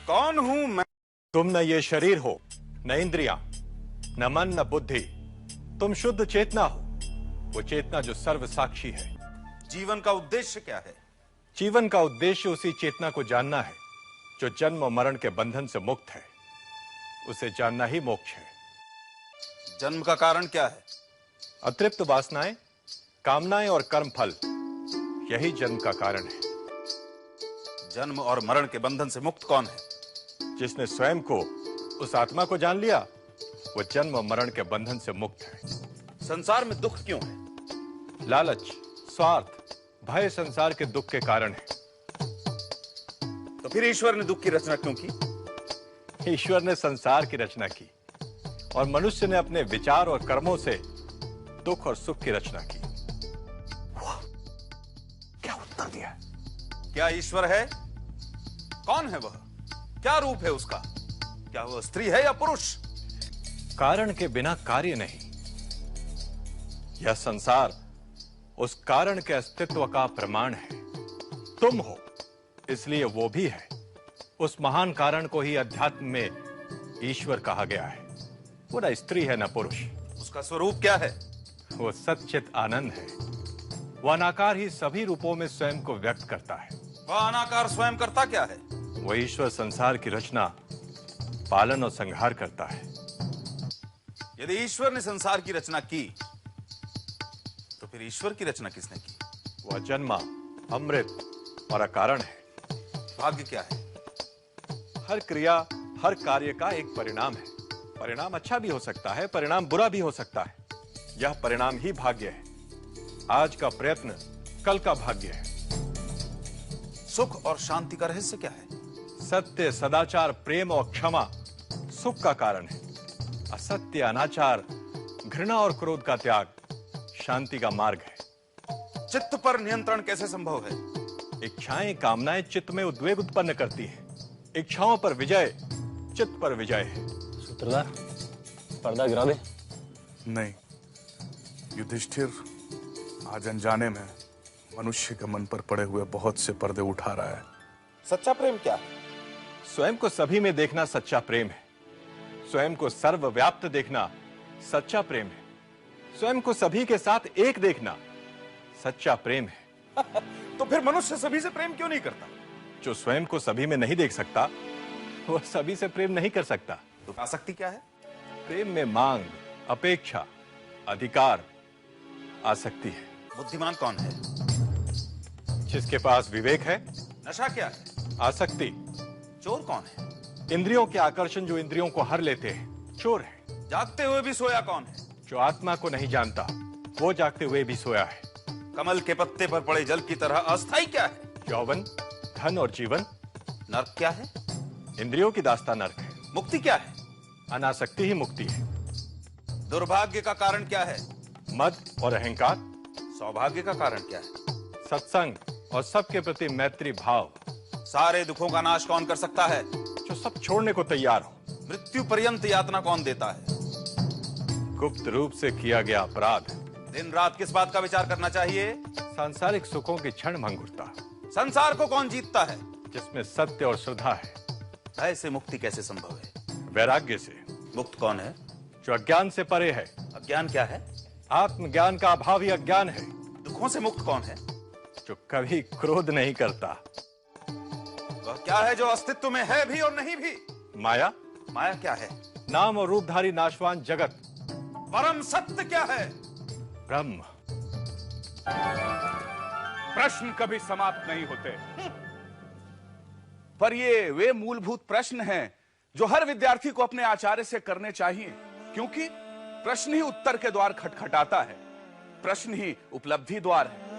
कौन हूं मैं? तुम न ये शरीर हो, न इंद्रियां, न मन, न बुद्धि। तुम शुद्ध चेतना हो, वो चेतना जो सर्व साक्षी है। जीवन का उद्देश्य क्या है? जीवन का उद्देश्य उसी चेतना को जानना है जो जन्म और मरण के बंधन से मुक्त है। उसे जानना ही मोक्ष है। जन्म का कारण क्या है? अतृप्त वासनाएं, कामनाएं और कर्म फल, यही जन्म का कारण है। जन्म और मरण के बंधन से मुक्त कौन है? जिसने स्वयं को, उस आत्मा को जान लिया, वो जन्म और मरण के बंधन से मुक्त है। संसार में दुख क्यों है? लालच, स्वार्थ, भय संसार के दुख के कारण है। तो फिर ईश्वर ने दुख की रचना क्यों की? ईश्वर ने संसार की रचना की और मनुष्य ने अपने विचार और कर्मों से दुख और सुख की रचना की। क्या उत्तर दिया? क्या ईश्वर है? कौन है वह? क्या रूप है उसका? क्या वह स्त्री है या पुरुष? कारण के बिना कार्य नहीं। यह संसार उस कारण के अस्तित्व का प्रमाण है। तुम हो, इसलिए वो भी है। उस महान कारण को ही अध्यात्म में ईश्वर कहा गया है। वो न स्त्री है न पुरुष। उसका स्वरूप क्या है? वो सच्चित आनंद है। वह अनाकार ही सभी रूपों में स्वयं को व्यक्त करता है। वह अनाकार स्वयं करता क्या है? वो ईश्वर संसार की रचना, पालन और संहार करता है। यदि ईश्वर ने संसार की रचना की, तो फिर ईश्वर की रचना किसने की? वह जन्मा, अमृत और अकारण है। भाग्य क्या है? हर क्रिया, हर कार्य का एक परिणाम है। परिणाम अच्छा भी हो सकता है, परिणाम बुरा भी हो सकता है। यह परिणाम ही भाग्य है। आज का प्रयत्न कल का भाग्य है। सुख और शांति का रहस्य क्या है? सत्य, सदाचार, प्रेम और क्षमा सुख का कारण है। असत्य, अनाचार, घृणा और क्रोध का त्याग शांति का मार्ग है। चित्त पर नियंत्रण कैसे संभव है? इच्छाएं, कामनाएं चित्त में उद्वेग उत्पन्न करती है। इच्छाओं पर विजय चित्त पर विजय है। सूत्रधार, पर्दा गिरा दे। नहीं, युधिष्ठिर आज अनजाने में मनुष्य के मन पर पड़े हुए बहुत से पर्दे उठा रहा है। सच्चा प्रेम क्या है? स्वयं को सभी में देखना सच्चा प्रेम है। स्वयं को सर्वव्याप्त देखना सच्चा प्रेम है। स्वयं को सभी के साथ एक देखना सच्चा प्रेम है। तो फिर मनुष्य सभी से प्रेम क्यों नहीं करता? जो स्वयं को सभी में नहीं देख सकता, वह सभी से प्रेम नहीं कर सकता। तो आसक्ति क्या है? प्रेम में मांग, अपेक्षा, अधिकार, आसक्ति है। बुद्धिमान कौन है? जिसके पास विवेक है। नशा क्या है? आसक्ति। चोर कौन है? इंद्रियों के आकर्षण जो इंद्रियों को हर लेते हैं, चोर है। जागते हुए भी सोया कौन है? जो आत्मा को नहीं जानता, वो जागते हुए भी सोया है। कमल के पत्ते पर पड़े जल की तरह अस्थाई क्या है? यौवन, धन और जीवन। नर्क क्या है? इंद्रियों की दास्ता नर्क है। मुक्ति क्या है? अनासक्ति ही मुक्ति है। दुर्भाग्य का कारण क्या है? मद और अहंकार। सौभाग्य का कारण क्या है? सत्संग और सबके प्रति मैत्री भाव। सारे दुखों का नाश कौन कर सकता है? जो सब छोड़ने को तैयार हो। मृत्यु पर्यंत यातना कौन देता है? गुप्त रूप से किया गया अपराध। दिन रात किस बात का विचार करना चाहिए? सांसारिक सुखों की क्षण भंगुरता। संसार को कौन जीतता है? जिसमें सत्य और श्रद्धा है। भय से मुक्ति कैसे संभव है? वैराग्य से। मुक्त कौन है? जो अज्ञान से परे है। अज्ञान क्या है? आत्मज्ञान का अभाव ही अज्ञान है। दुखों से मुक्त कौन है? जो कभी क्रोध नहीं करता। वह क्या है जो अस्तित्व में है भी और नहीं भी? माया। माया क्या है? नाम और रूपधारी नाशवान जगत। परम सत्य क्या है? ब्रह्म। प्रश्न कभी समाप्त नहीं होते, पर ये वे मूलभूत प्रश्न हैं जो हर विद्यार्थी को अपने आचार्य से करने चाहिए, क्योंकि प्रश्न ही उत्तर के द्वार खटखटाता है। प्रश्न ही उपलब्धि द्वार है।